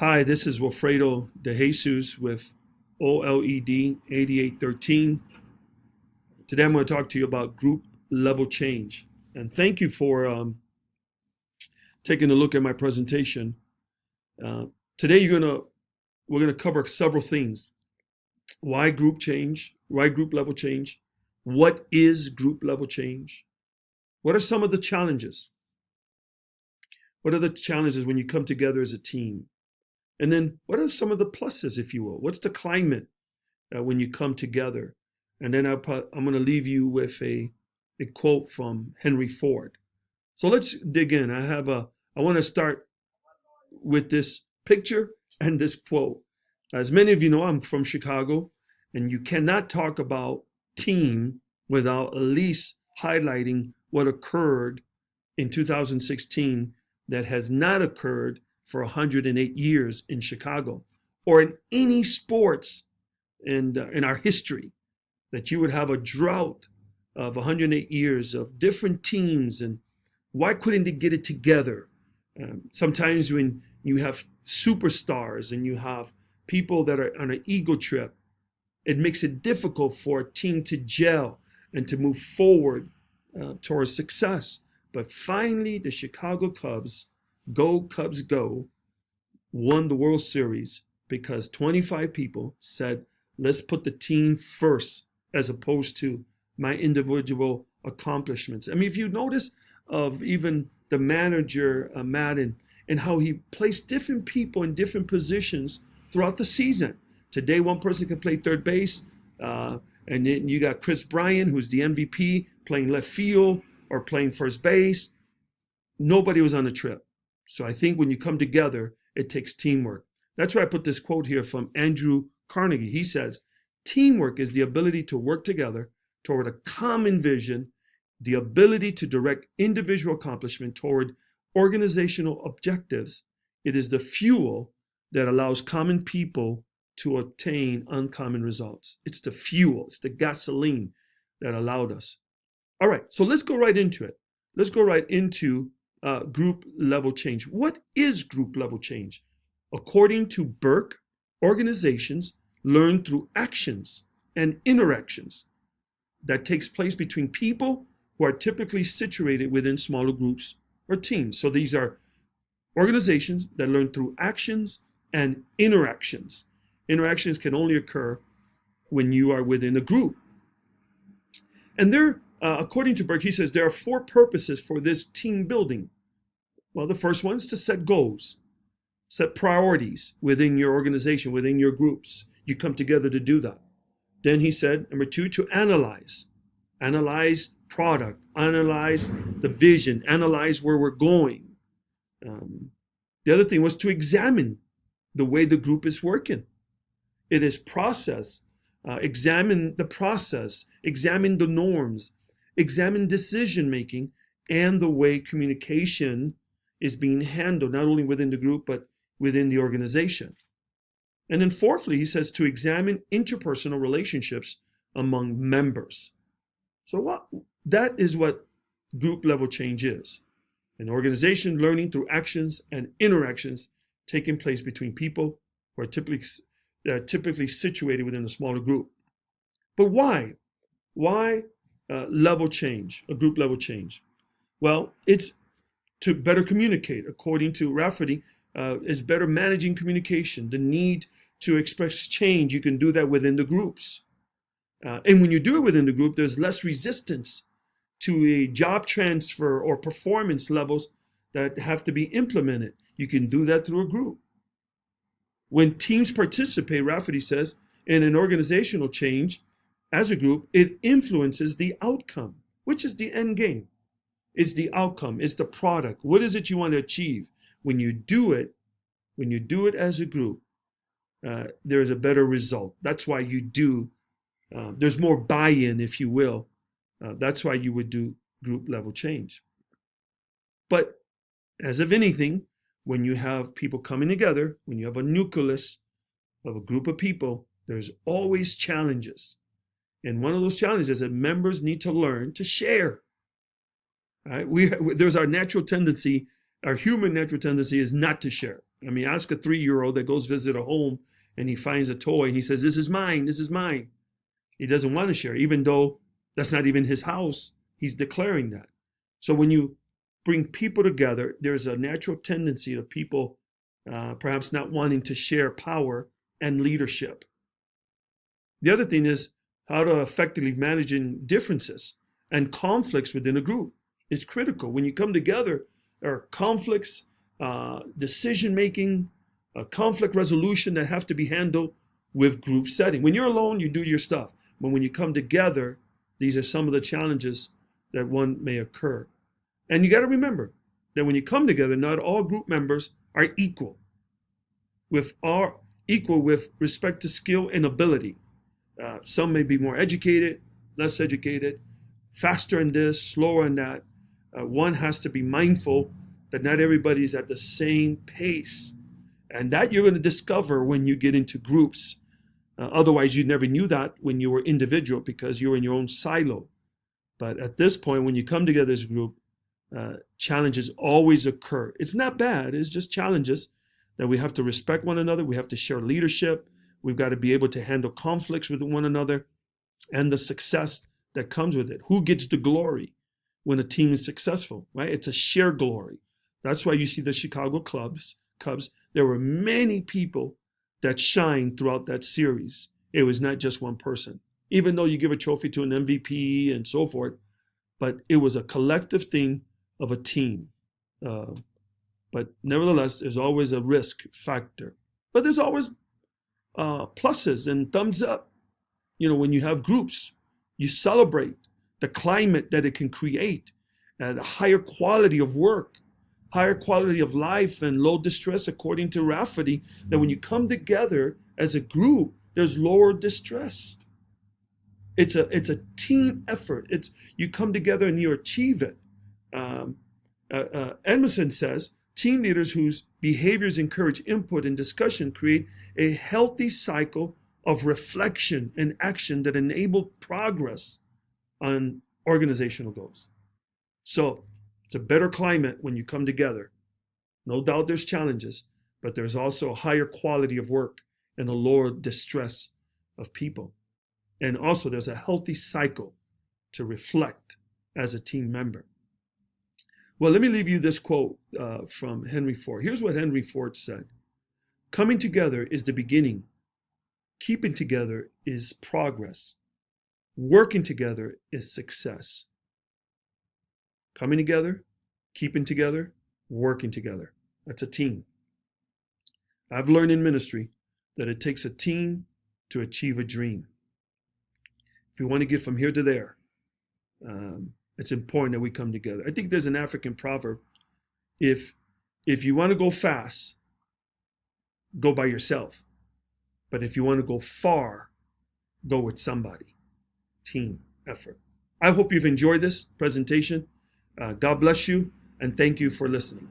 Hi, this is Wilfredo De Jesus with OLED 8813. Today I'm going to talk to you about group level change. And thank you for taking a look at my presentation. Uh, Today we're going to cover several things. Why group change? Why group level change? What is group level change? What are some of the challenges? What are the challenges when you come together as a team? And then what are some of the pluses, if you will? What's the climate when you come together? And then I'm going to leave you with a quote from Henry Ford. So let's dig in. I want to start with this picture and this quote. As many of you know, I'm from Chicago, and you cannot talk about team without at least highlighting what occurred in 2016 that has not occurred for 108 years in Chicago or in any sports in our history, that you would have a drought of 108 years of different teams. And why couldn't they get it together? Sometimes when you have superstars and you have people that are on an ego trip, it makes it difficult for a team to gel and to move forward towards success. But finally, the Chicago Cubs, go Cubs go, won the World Series because 25 people said, let's put the team first as opposed to my individual accomplishments. I mean, if you notice of even the manager, Madden, and how he placed different people in different positions throughout the season. Today, one person can play third base, and then you got Chris Bryant, who's the MVP, playing left field or playing first base. Nobody was on the trip. So I think when you come together, it takes teamwork. That's why I put this quote here from Andrew Carnegie. He says, teamwork is the ability to work together toward a common vision, the ability to direct individual accomplishment toward organizational objectives. It is the fuel that allows common people to attain uncommon results. It's the fuel, it's the gasoline that allowed us. All right, so let's go right into it. Let's go right into group level change. What is group level change? According to Burke, organizations learn through actions and interactions that takes place between people who are typically situated within smaller groups or teams. So these are organizations that learn through actions and interactions. Interactions can only occur when you are within a group. And there, according to Burke, he says there are four purposes for this team building. Well, the first one is to set goals, set priorities within your organization, within your groups. You come together to do that. Then he said, number two, to analyze product, analyze the vision, analyze where we're going. The other thing was to examine the way the group is working. It is process. Examine the process, examine the norms, examine decision making, and the way communication is being handled, not only within the group, but within the organization. And then fourthly, he says to examine interpersonal relationships among members. So that is what group level change is. An organization learning through actions and interactions taking place between people who are typically situated within a smaller group. But why? Why level change, a group level change? Well, it's to better communicate. According to Rafferty, is better managing communication, the need to express change. You can do that within the groups. And when you do it within the group, there's less resistance to a job transfer or performance levels that have to be implemented. You can do that through a group. When teams participate, Rafferty says, in an organizational change as a group, it influences the outcome, which is the end game. It's the outcome, it's the product. What is it you want to achieve? When you do it as a group, there is a better result. That's why you do, there's more buy-in, if you will. That's why you would do group level change. But as of anything, when you have people coming together, when you have a nucleus of a group of people, there's always challenges. And one of those challenges is that members need to learn to share. Right? There's our natural tendency, our human natural tendency is not to share. I mean, ask a 3-year-old that goes visit a home and he finds a toy and he says, "This is mine, this is mine." He doesn't want to share, even though that's not even his house. He's declaring that. So when you bring people together, there's a natural tendency of people perhaps not wanting to share power and leadership. The other thing is how to effectively manage differences and conflicts within a group. It's critical. When you come together, there are conflicts, decision making, conflict resolution that have to be handled with group setting. When you're alone, you do your stuff. But when you come together, these are some of the challenges that one may occur. And you got to remember that when you come together, not all group members are equal with respect to skill and ability. Some may be more educated, less educated, faster in this, slower in that. One has to be mindful that not everybody's at the same pace. And that you're going to discover when you get into groups. Otherwise, you never knew that when you were individual because you were in your own silo. But at this point, when you come together as a group, challenges always occur. It's not bad. It's just challenges that we have to respect one another. We have to share leadership. We've got to be able to handle conflicts with one another and the success that comes with it. Who gets the glory when a team is successful, right? It's a shared glory. That's why you see the Chicago Cubs. There were many people that shined throughout that series. It was not just one person. Even though you give a trophy to an MVP and so forth, but it was a collective thing of a team. But nevertheless, there's always a risk factor. But there's always pluses and thumbs up. You know, when you have groups, you celebrate the climate that it can create, the higher quality of work, higher quality of life, and low distress, according to Rafferty, that when you come together as a group, there's lower distress. It's a team effort. You come together and you achieve it. Edmondson says, team leaders whose behaviors encourage input and discussion create a healthy cycle of reflection and action that enable progress on organizational goals. So it's a better climate when you come together. No doubt there's challenges, but there's also a higher quality of work and a lower distress of people. And also there's a healthy cycle to reflect as a team member. Well, let me leave you this quote from Henry Ford. Here's what Henry Ford said. Coming together is the beginning. Keeping together is progress. Working together is success. Coming together, keeping together, working together. That's a team. I've learned in ministry that it takes a team to achieve a dream. If we want to get from here to there, it's important that we come together. I think there's an African proverb. If you want to go fast, go by yourself. But if you want to go far, go with somebody. Team effort. I hope you've enjoyed this presentation. God bless you, and thank you for listening.